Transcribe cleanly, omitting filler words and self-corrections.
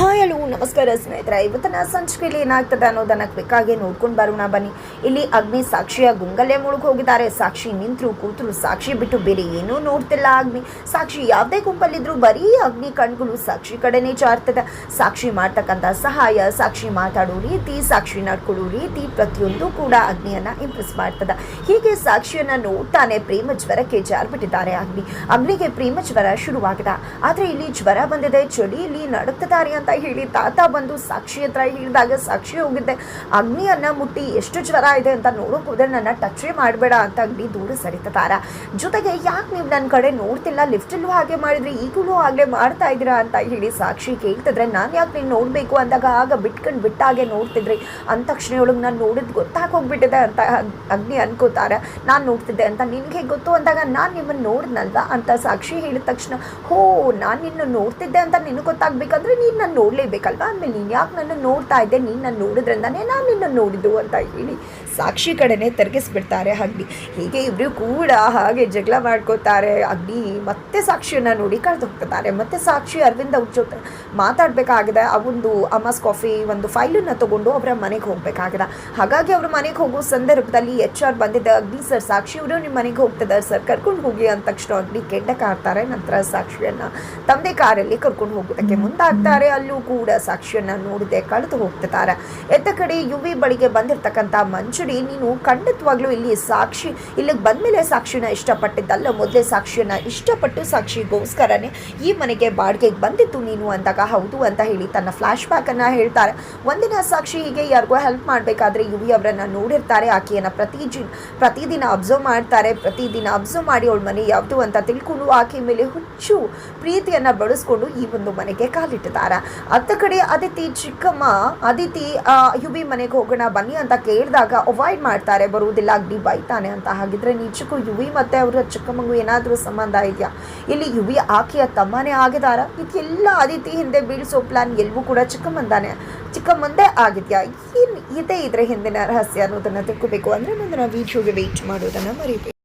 Hi hello ನಮಸ್ಕಾರ ಸ್ನೇಹಿತರೆ. ಇವತ್ತಿನ ಸಂಚಿಕೆಯಲ್ಲಿ ಏನಾಗ್ತದೆ ಅನ್ನೋದನ್ನು ಕ್ವಿಕ್ಕಾಗಿ ನೋಡ್ಕೊಂಡು ಬರೋಣ ಬನ್ನಿ. ಇಲ್ಲಿ ಅಗ್ನಿ ಸಾಕ್ಷಿಯ ಗುಂಗಲ್ಲೇ ಮುಳುಗಿ ಹೋಗಿದ್ದಾರೆ. ಸಾಕ್ಷಿ ನಿಂತರು ಕೂತರು, ಸಾಕ್ಷಿ ಬಿಟ್ಟು ಬೇರೆ ಏನೂ ನೋಡ್ತಿಲ್ಲ ಅಗ್ನಿ. ಸಾಕ್ಷಿ ಯಾವುದೇ ಗುಂಪಲ್ಲಿದ್ರು ಬರೀ ಅಗ್ನಿ ಕಣ್ಗಳು ಸಾಕ್ಷಿ ಕಡೆನೇ ಚಾರ್ತದೆ. ಸಾಕ್ಷಿ ಮಾಡ್ತಕ್ಕಂಥ ಸಹಾಯ, ಸಾಕ್ಷಿ ಮಾತಾಡೋ ರೀತಿ, ಸಾಕ್ಷಿ ನಡ್ಕೊಳ್ಳೋ ರೀತಿ ಪ್ರತಿಯೊಂದು ಕೂಡ ಅಗ್ನಿಯನ್ನ ಇಂಪ್ರೆಸ್ ಮಾಡ್ತದೆ. ಹೀಗೆ ಸಾಕ್ಷಿಯನ್ನ ನೋಡ್ತಾನೆ ಪ್ರೇಮ ಜ್ವರಕ್ಕೆ ಜಾರ್ಬಿಟ್ಟಿದ್ದಾರೆ ಅಗ್ನಿ. ಅಗ್ನಿಗೆ ಪ್ರೇಮ ಜ್ವರ ಶುರುವಾಗಿದೆ. ಆದರೆ ಇಲ್ಲಿ ಜ್ವರ ಬಂದಿದೆ, ಚಳಿಯಲ್ಲಿ ನಡುಕ್ತಿದ್ದಾರೆ ಅಂತ ಹೇಳಿ ತಾತ ಬಂದು ಸಾಕ್ಷಿ ಹತ್ರ ಹೇಳಿದಾಗ ಸಾಕ್ಷಿ ಹೋಗಿದ್ದೆ. ಅಗ್ನಿಯನ್ನ ಮುಟ್ಟಿ ಎಷ್ಟು ಜ್ವರ ಇದೆ ಅಂತ ನೋಡೋಕೆ ಹೋದ್ರೆ ನನ್ನ ಟಚ್ ಮಾಡಬೇಡ ಅಂತ ಅಗ್ನಿ ದೂರ ಸರಿತಾರ. ಜೊತೆಗೆ ಯಾಕೆ ನೀವು ನನ್ನ ಕಡೆ ನೋಡ್ತಿಲ್ಲ, ಲಿಫ್ಟಲ್ಲೂ ಹಾಗೆ ಮಾಡಿದ್ರೆ ಈಗಲೂ ಹಾಗೆ ಮಾಡ್ತಾ ಇದ್ದೀರಾ ಅಂತ ಹೇಳಿ ಸಾಕ್ಷಿ ಕೇಳ್ತಿದ್ರೆ, ನಾನು ಯಾಕೆ ನೀನು ನೋಡಬೇಕು ಅಂದಾಗ ಆಗ ಬಿಟ್ಟಾಗೆ ನೋಡ್ತಿದ್ರಿ, ಅಂದ ತಕ್ಷಣ ಒಳಗೆ ನಾನು ನೋಡಿದ್ ಗೊತ್ತಾಗೋಗ್ಬಿಟ್ಟಿದೆ ಅಂತ ಅಗ್ನಿ ಅನ್ಕೋತಾರೆ. ನಾನು ನೋಡ್ತಿದ್ದೆ ಅಂತ ನಿನಗೆ ಗೊತ್ತು ಅಂದಾಗ ನಾನು ನಿಮ್ಮನ್ನು ನೋಡಿದ್ನಲ್ವ ಅಂತ ಸಾಕ್ಷಿ ಹೇಳಿದ ತಕ್ಷಣ, ಹೋ ನಾನು ನಿನ್ನ ನೋಡ್ತಿದ್ದೆ ಅಂತ ನಿನಗೆ ಗೊತ್ತಾಗಬೇಕಂದ್ರೆ ನೀನು ನನ್ನ ನೋಡಲೇಬೇಕಲ್ವ, ಆಮೇಲೆ ನೀನು ಯಾಕೆ ನನ್ನ ನೋಡ್ತಾ ಇದ್ದೆ, ನೀನು ನನ್ನ ನೋಡಿದ್ರಿಂದಾನೇ ನಾನು ನಿನ್ನ ನೋಡಿದ್ದು ಅಂತ ಹೇಳಿ ಸಾಕ್ಷಿ ಕಡೆನೇ ತಿರುಗಿಸ್ಬಿಡ್ತಾರೆ ಅಗ್ನಿ. ಹೀಗೆ ಇಬ್ಬರು ಕೂಡ ಹಾಗೆ ಜಗಳ ಮಾಡ್ಕೋತಾರೆ. ಅಗ್ನಿ ಮತ್ತೆ ಸಾಕ್ಷಿಯನ್ನು ನೋಡಿ ಕಳೆದು ಹೋಗ್ತಾರೆ. ಮತ್ತೆ ಸಾಕ್ಷಿ ಅರವಿಂದ್ ಅವ್ರ ಜೊತೆ ಮಾತಾಡಬೇಕಾಗಿದೆ. ಆ ಒಂದು ಅಮಾಸ್ ಕಾಫಿ ಒಂದು ಫೈಲನ್ನು ತೊಗೊಂಡು ಅವರ ಮನೆಗೆ ಹೋಗಬೇಕಾಗಿದೆ. ಹಾಗಾಗಿ ಅವ್ರ ಮನೆಗೆ ಹೋಗೋ ಸಂದರ್ಭದಲ್ಲಿ HR ಬಂದಿದ್ದ, ಅಗ್ನಿ ಸರ್ ಸಾಕ್ಷಿಯವರು ನಿಮ್ಮ ಮನೆಗೆ ಹೋಗ್ತಿದ್ದಾರೆ ಸರ್, ಕರ್ಕೊಂಡು ಹೋಗಿ ಅಂದ ತಕ್ಷಣ ಅಗ್ನಿ ಕೆಂಡ ಕಾಡ್ತಾರೆ. ನಂತರ ಸಾಕ್ಷಿಯನ್ನು ತಮ್ಮದೇ ಕಾರಲ್ಲಿ ಕರ್ಕೊಂಡು ಹೋಗೋದಕ್ಕೆ ಮುಂದಾಗ್ತಾರೆ. ಅಲ್ಲೂ ಕೂಡ ಸಾಕ್ಷಿಯನ್ನು ನೋಡಿದೆ ಕಳೆದು ಹೋಗ್ತಿದ್ದಾರೆ. ಎತ್ತ ಕಡೆ ಯುವಿ ಬಳಿಗೆ ಬಂದಿರತಕ್ಕಂಥ ಮಂಜುಡಿ, ನೀನು ಖಂಡಿತವಾಗ್ಲೂ ಇಲ್ಲಿ ಸಾಕ್ಷಿ ಇಲ್ಲಿಗೆ ಬಂದಮೇಲೆ ಸಾಕ್ಷಿನ ಇಷ್ಟಪಟ್ಟಿದ್ದಲ್ಲ, ಮೊದಲೇ ಸಾಕ್ಷಿಯನ್ನು ಇಷ್ಟಪಟ್ಟು ಸಾಕ್ಷಿಗೋಸ್ಕರನೇ ಈ ಮನೆಗೆ ಬಾಡಿಗೆಗೆ ಬಂದಿತ್ತು ನೀನು ಅಂದಾಗ ಹೌದು ಅಂತ ಹೇಳಿ ತನ್ನ ಫ್ಲ್ಯಾಶ್ ಬ್ಯಾಕನ್ನು ಹೇಳ್ತಾರೆ. ಒಂದಿನ ಸಾಕ್ಷಿ ಹೀಗೆ ಯಾರಿಗೋ ಹೆಲ್ಪ್ ಮಾಡಬೇಕಾದ್ರೆ ಯುವಿ ಅವರನ್ನು ನೋಡಿರ್ತಾರೆ. ಆಕೆಯನ್ನು ಪ್ರತಿದಿನ ಅಬ್ಸರ್ವ್ ಮಾಡ್ತಾರೆ. ಪ್ರತಿದಿನ ಅಬ್ಸರ್ವ್ ಮಾಡಿ ಅವಳ ಮನೆ ಯಾವುದು ಅಂತ ತಿಳ್ಕೊಂಡು ಆಕೆ ಮೇಲೆ ಹುಚ್ಚು ಪ್ರೀತಿಯನ್ನು ಬೆಳೆಸ್ಕೊಂಡು ಈ ಒಂದು ಮನೆಗೆ ಕಾಲಿಟ್ಟಿದ್ದಾರೆ. ಅತ್ತ ಕಡೆ ಅದಿತಿ ಯುವಿ ಮನೆಗೆ ಹೋಗೋಣ ಬನ್ನಿ ಅಂತ ಕೇಳಿದಾಗ ಅವಾಯ್ಡ್ ಮಾಡ್ತಾರೆ, ಬರುವುದಿಲ್ಲ, ಅಗ್ನಿ ಬೈತಾನೆ ಅಂತ. ಹಾಗಿದ್ರೆ ನಿಜಕ್ಕೂ ಯುವಿ ಮತ್ತೆ ಅವರ ಚಿಕ್ಕಮ್ಮಂಗೂ ಏನಾದರೂ ಸಂಬಂಧ ಇದೆಯಾ? ಇಲ್ಲಿ ಯುವಿ ಆಕೆಯ ತಮ್ಮನೇ ಆಗಿದಾರ? ಇದೆಲ್ಲ ಅದಿತಿ ಹಿಂದೆ ಬೀಳಿಸೋ ಪ್ಲಾನ್ ಎಲ್ಲವೂ ಕೂಡ ಚಿಕ್ಕಮ್ಮಂದೇ ಆಗಿದೆಯಾ? ಇದೇ ಇದ್ರ ಹಿಂದಿನ ರಹಸ್ಯ ಅನ್ನೋದನ್ನು ತಿಳ್ಕೋಬೇಕು ಅಂದರೆ ಮುಂದಿನ ವಿಡಿಯೋಗೆ ವೇಟ್ ಮಾಡೋದನ್ನು ಮರಿಬೇಕು.